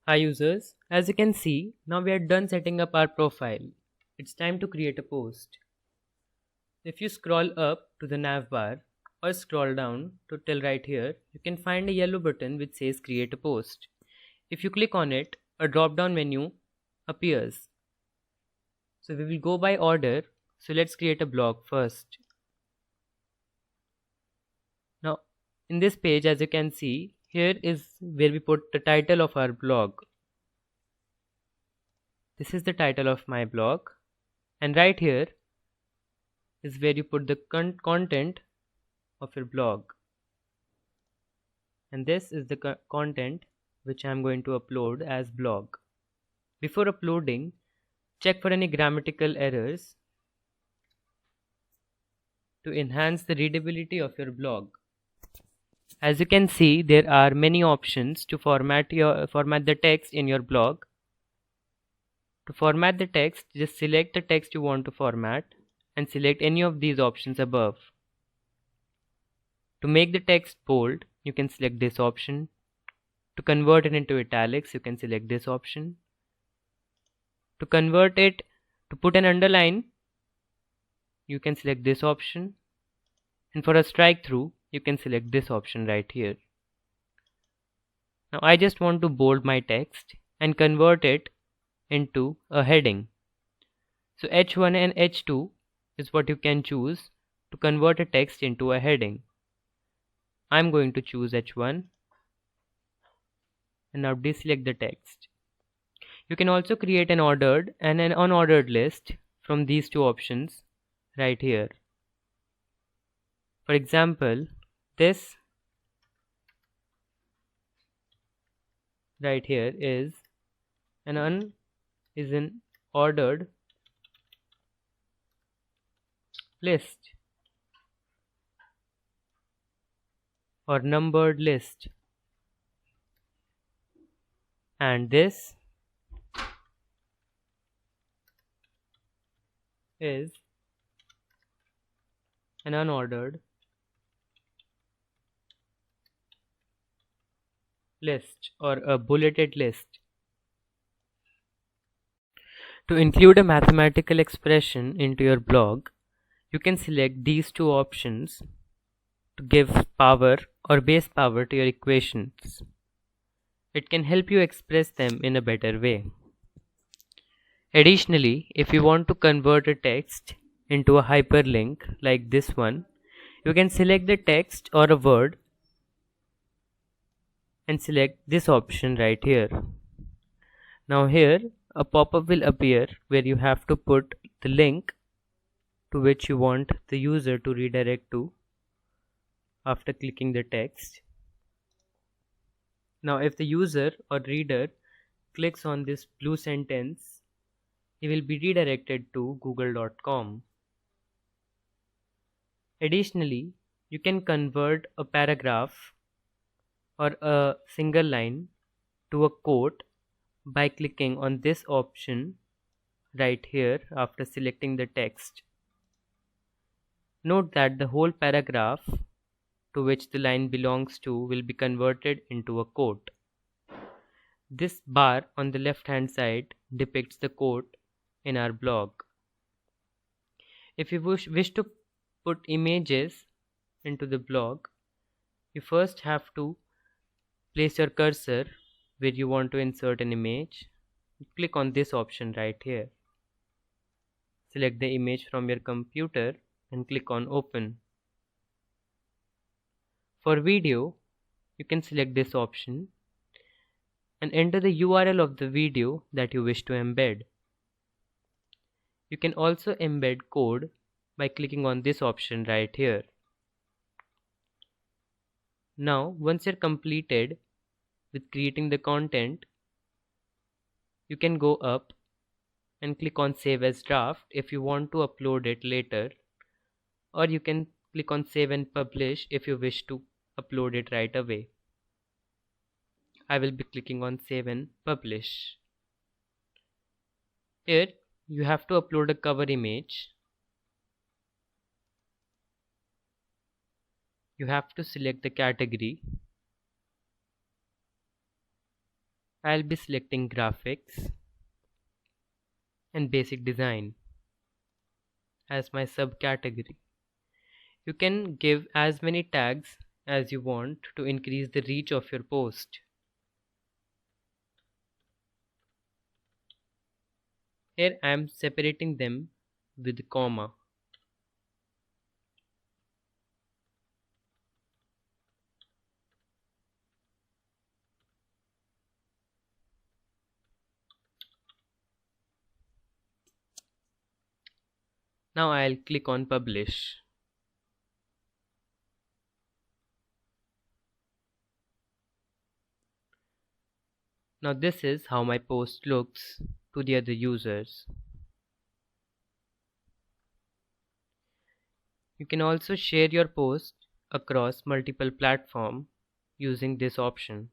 Hi users, as you can see, now we are done setting up our profile. It's time to create a post. If you scroll up to the nav bar or scroll down to till right here, you can find a yellow button which says create a post. If you click on it, a drop down menu appears. So we will go by order. So let's create a blog first. Now in this page, as you can see, here is where we put the title of our blog. This is the title of my blog, and right here is where you put the content of your blog, and this is the content which I am going to upload as blog. Before uploading, check for any grammatical errors to enhance the readability of your blog. As you can see, there are many options to format the text in your blog. To format the text, just select the text you want to format and select any of these options above. To make the text bold, you can select this option. To convert it into italics, you can select this option. To convert it to put an underline, you can select this option. And for a strike through, you can select this option right here. Now I just want to bold my text and convert it into a heading. So H1 and H2 is what you can choose to convert a text into a heading. I'm going to choose H1 and now deselect the text. You can also create an ordered and an unordered list from these two options right here. For example, this right here is an ordered list or numbered list, and this is an unordered list or a bulleted list. To include a mathematical expression into your blog, you can select these two options to give power or base power to your equations. It can help you express them in a better way. Additionally, if you want to convert a text into a hyperlink like this one, you can select the text or a word and select this option right here. Now here a pop-up will appear where you have to put the link to which you want the user to redirect to after clicking the text. Now if the user or reader clicks on this blue sentence, he will be redirected to google.com. Additionally, you can convert a paragraph or a single line to a quote by clicking on this option right here after selecting the text. Note that the whole paragraph to which the line belongs to will be converted into a quote. This bar on the left hand side depicts the quote in our blog. If you wish to put images into the blog, you first have to place your cursor where you want to insert an image. Click on this option right here. Select the image from your computer and click on open. For video, you can select this option and enter the URL of the video that you wish to embed. You can also embed code by clicking on this option right here. Now, once you're completed with creating the content, you can go up and click on save as draft if you want to upload it later, or you can click on save and publish if you wish to upload it right away. I will be clicking on save and publish. Here you have to upload a cover image. You have to select the category. I'll be selecting graphics and basic design as my subcategory. You can give as many tags as you want to increase the reach of your post. Here I am separating them with comma. Now I'll click on publish. Now this is how my post looks to the other users. You can also share your post across multiple platforms using this option.